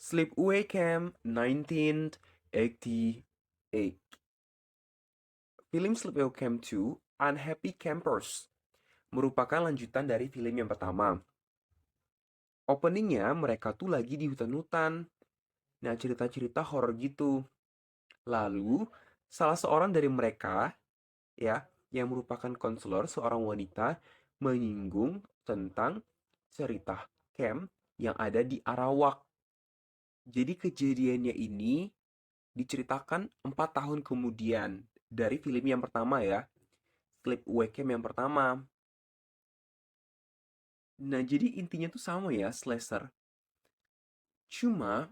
Sleepaway Camp 1988. Film Sleepaway Camp 2, Unhappy Campers, merupakan lanjutan dari film yang pertama. Openingnya mereka tuh lagi di hutan-hutan. Nah, cerita-cerita horor gitu. Lalu, salah seorang dari mereka, ya, yang merupakan konselor, seorang wanita, menyinggung tentang cerita camp yang ada di Arawak. Jadi kejadiannya ini diceritakan 4 tahun kemudian dari film yang pertama ya, Sleepaway Camp yang pertama. Nah, jadi intinya tuh sama ya, slasher. Cuma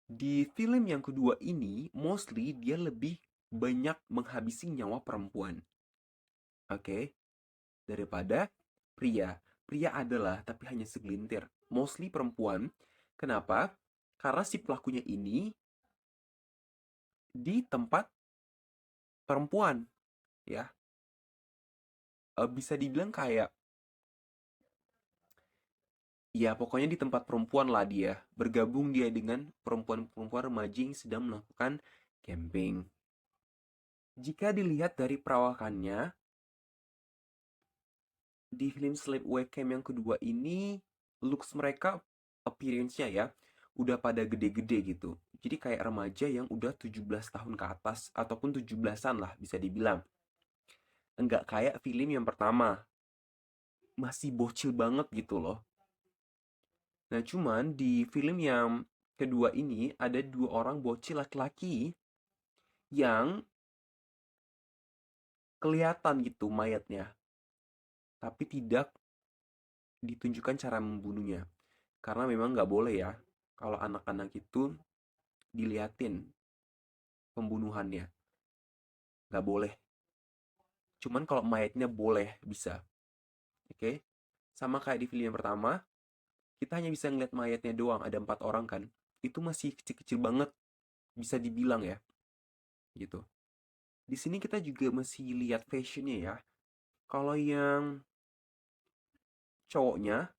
di film yang kedua ini, mostly dia lebih banyak menghabisi nyawa perempuan. Oke, daripada pria. Pria adalah, tapi hanya segelintir. Mostly perempuan. Kenapa? Karena si pelakunya ini di tempat perempuan, ya. Bisa dibilang kayak, ya pokoknya di tempat perempuan lah dia. Bergabung dia dengan perempuan-perempuan remaja yang sedang melakukan camping. Jika dilihat dari perawakannya, di film Sleepaway Camp yang kedua ini, looks mereka, appearance-nya ya, udah pada gede-gede gitu. Jadi kayak remaja yang udah 17 tahun ke atas, ataupun 17-an lah bisa dibilang. Enggak kayak film yang pertama, masih bocil banget gitu loh. Nah cuman di film yang kedua ini ada dua orang bocil laki-laki yang kelihatan gitu mayatnya, tapi tidak ditunjukkan cara membunuhnya. Karena memang nggak boleh ya, kalau anak-anak itu diliatin pembunuhannya. Nggak boleh. Cuman kalau mayatnya boleh, bisa. Oke? Sama kayak di film yang pertama, kita hanya bisa ngeliat mayatnya doang, ada 4 orang kan. Itu masih kecil-kecil banget, bisa dibilang ya. Gitu. Di sini kita juga masih lihat fashionnya ya. Kalau yang cowoknya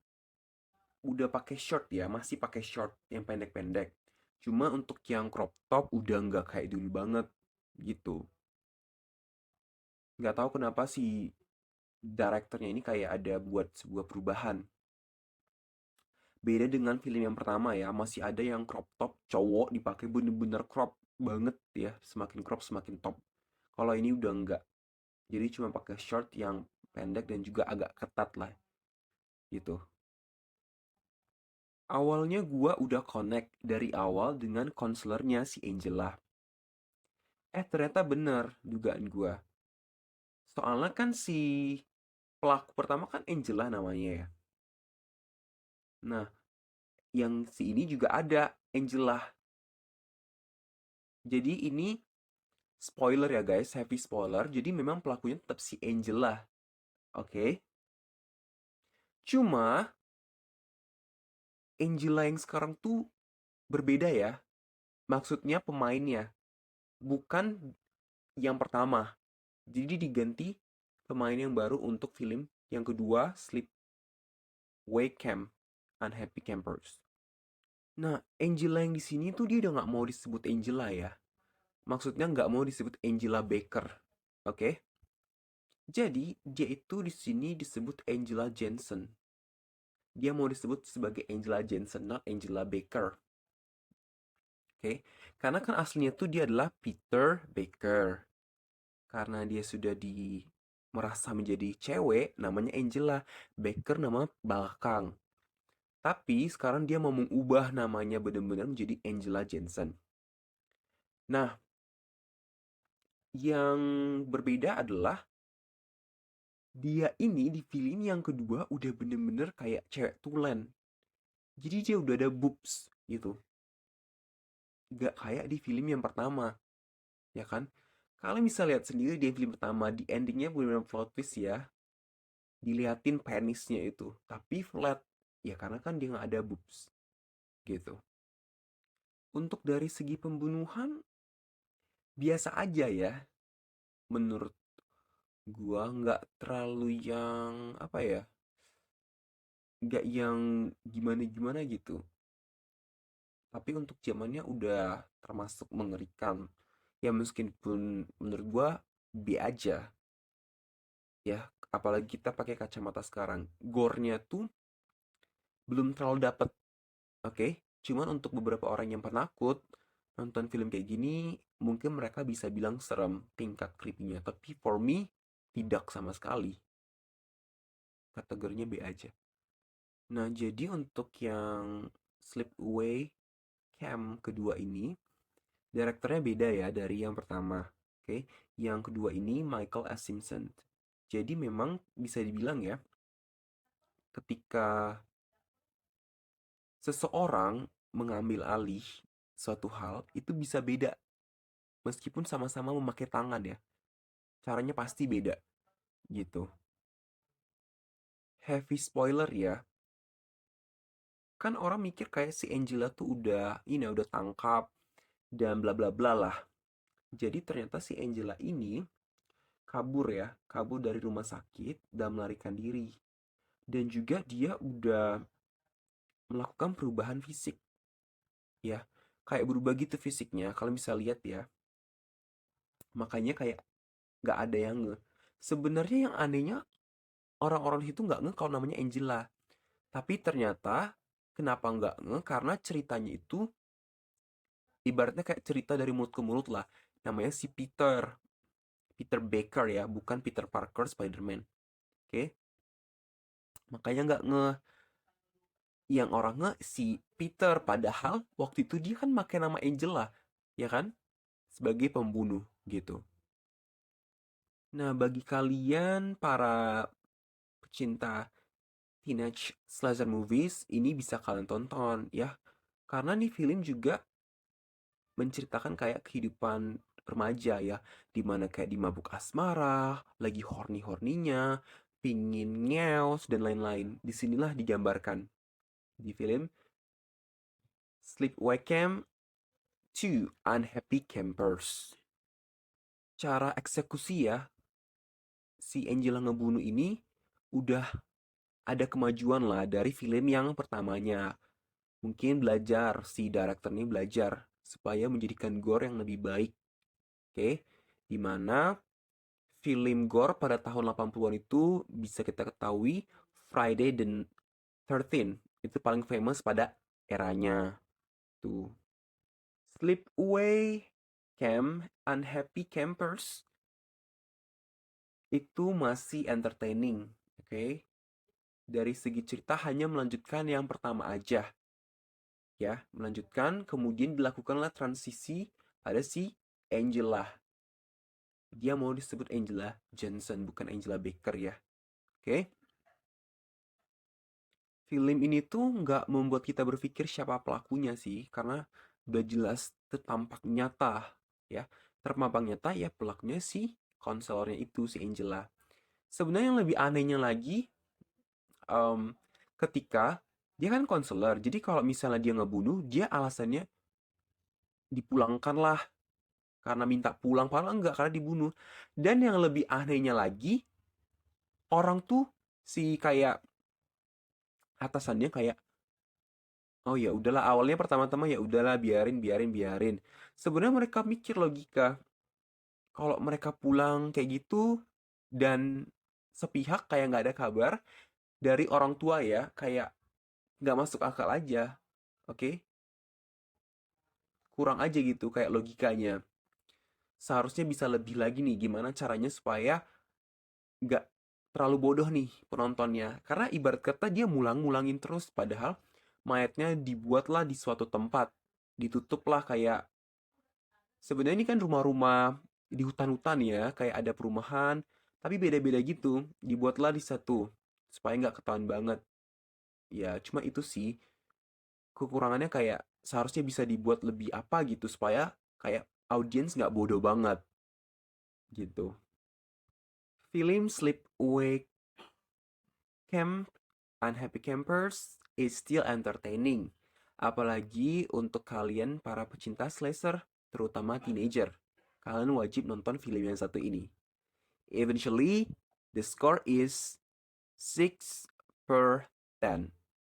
udah pakai short ya, masih pakai short yang pendek-pendek. Cuma untuk yang crop top udah nggak kayak dulu banget gitu. Nggak tahu kenapa si direkturnya ini kayak ada buat sebuah perubahan. Beda dengan film yang pertama ya, masih ada yang crop top cowok dipakai bener-bener crop banget ya, semakin crop semakin top. Kalau ini udah enggak. Jadi cuma pakai short yang pendek dan juga agak ketat lah gitu. Awalnya gua udah connect dari awal dengan konselornya si Angela. Ternyata bener dugaan gua. Soalnya kan si pelaku pertama kan Angela namanya ya. Nah, yang si ini juga ada Angela. Jadi ini spoiler ya guys, heavy spoiler. Jadi memang pelakunya tetap si Angela. Oke. Cuma Angela yang sekarang tuh berbeda ya. Maksudnya pemainnya. Bukan yang pertama. Jadi diganti pemain yang baru untuk film yang kedua, Sleepaway Camp, Unhappy Campers. Nah, Angela yang di sini tuh dia udah nggak mau disebut Angela ya. Maksudnya nggak mau disebut Angela Baker. Oke? Jadi dia itu di sini disebut Angela Jensen. Dia mau disebut sebagai Angela Jensen, not Angela Baker. Oke? Karena kan aslinya tuh dia adalah Peter Baker. Karena dia sudah merasa menjadi cewek, namanya Angela. Baker nama belakang. Tapi sekarang dia mau mengubah namanya benar-benar menjadi Angela Jensen. Nah, yang berbeda adalah dia ini di film yang kedua udah bener-bener kayak cewek tulen. Jadi dia udah ada boobs gitu. Gak kayak di film yang pertama, ya kan? Kalian bisa lihat sendiri di film pertama, di endingnya bener-bener plot twist ya. Diliatin penisnya itu. Tapi flat. Ya karena kan dia gak ada boobs. Gitu. Untuk dari segi pembunuhan, biasa aja ya. Menurut gua nggak terlalu yang apa ya, nggak yang gimana gimana gitu, tapi untuk zamannya udah termasuk mengerikan. Ya meskipun menurut gua B aja ya, apalagi kita pakai kacamata sekarang. Gore-nya tuh belum terlalu dapet, oke? Cuman untuk beberapa orang yang penakut nonton film kayak gini, mungkin mereka bisa bilang serem tingkat creepy-nya, tapi for me tidak sama sekali. Kategorinya B aja. Nah, jadi untuk yang Sleepaway Camp kedua ini, direkturnya beda ya dari yang pertama. Oke, yang kedua ini Michael S. Simpson. Jadi memang bisa dibilang ya, ketika seseorang mengambil alih suatu hal, itu bisa beda. Meskipun sama-sama memakai tangan ya, caranya pasti beda gitu. Heavy spoiler ya, kan orang mikir kayak si Angela tuh udah, ini udah tangkap dan bla bla bla lah. Jadi ternyata si Angela ini kabur ya, kabur dari rumah sakit dan melarikan diri. Dan juga dia udah melakukan perubahan fisik ya. Kayak berubah gitu fisiknya, kalau bisa lihat ya. Makanya kayak nggak ada yang nge. Sebenarnya yang anehnya orang-orang itu nggak nge kalau namanya Angela. Tapi ternyata kenapa nggak nge? Karena ceritanya itu ibaratnya kayak cerita dari mulut ke mulut lah. Namanya si Peter. Peter Baker ya, bukan Peter Parker Spider-Man. Oke, makanya nggak nge. Yang orang nge si Peter. Padahal waktu itu dia kan pakai nama Angela. Ya kan? Sebagai pembunuh gitu. Nah, bagi kalian para pecinta teenage slasher movies, ini bisa kalian tonton ya. Karena nih film juga menceritakan kayak kehidupan remaja ya, dimana kayak di mabuk asmara, lagi horny-horninya, pingin ngeos dan lain-lain. Disinilah digambarkan di film Sleepaway Camp 2 Unhappy Campers. Cara eksekusi ya, si Angela ngebunuh ini udah ada kemajuan lah dari film yang pertamanya. Mungkin belajar, si director ini belajar supaya menjadikan gore yang lebih baik. Oke, dimana film gore pada tahun 80-an itu bisa kita ketahui Friday the 13th itu paling famous pada eranya tuh. Sleepaway Camp Unhappy Campers itu masih entertaining, oke? Dari segi cerita hanya melanjutkan yang pertama aja, ya, melanjutkan kemudian dilakukanlah transisi pada si Angela. Dia mau disebut Angela Johnson bukan Angela Baker ya, oke? Film ini tuh nggak membuat kita berpikir siapa pelakunya sih, karena udah jelas tertampak nyata, ya. Terpampang nyata ya pelakunya si konselornya itu, si Angela. Sebenarnya yang lebih anehnya lagi, em, ketika dia kan konselor, jadi kalau misalnya dia ngebunuh, dia alasannya dipulangkan lah, karena minta pulang, padahal enggak, karena dibunuh. Dan yang lebih anehnya lagi, orang tuh si kayak atasannya kayak, oh ya udahlah, awalnya pertama-tama ya udahlah, biarin biarin biarin. Sebenarnya mereka mikir logika. Kalau mereka pulang kayak gitu dan sepihak kayak nggak ada kabar dari orang tua ya, kayak nggak masuk akal aja. Oke? Kurang aja gitu kayak logikanya. Seharusnya bisa lebih lagi nih gimana caranya supaya nggak terlalu bodoh nih penontonnya. Karena ibarat kata dia mulang-mulangin terus padahal mayatnya dibuatlah di suatu tempat. Ditutuplah kayak sebenarnya ini kan rumah-rumah di hutan-hutan ya, kayak ada perumahan, tapi beda-beda gitu. Dibuatlah di satu, supaya nggak ketahuan banget. Ya, cuma itu sih. Kekurangannya kayak seharusnya bisa dibuat lebih apa gitu, supaya kayak audiens nggak bodoh banget. Gitu. Film Sleepaway Camp Unhappy Campers is still entertaining. Apalagi untuk kalian para pecinta slasher, terutama teenager. Kalian wajib nonton film yang satu ini. Eventually, the score is 6/10.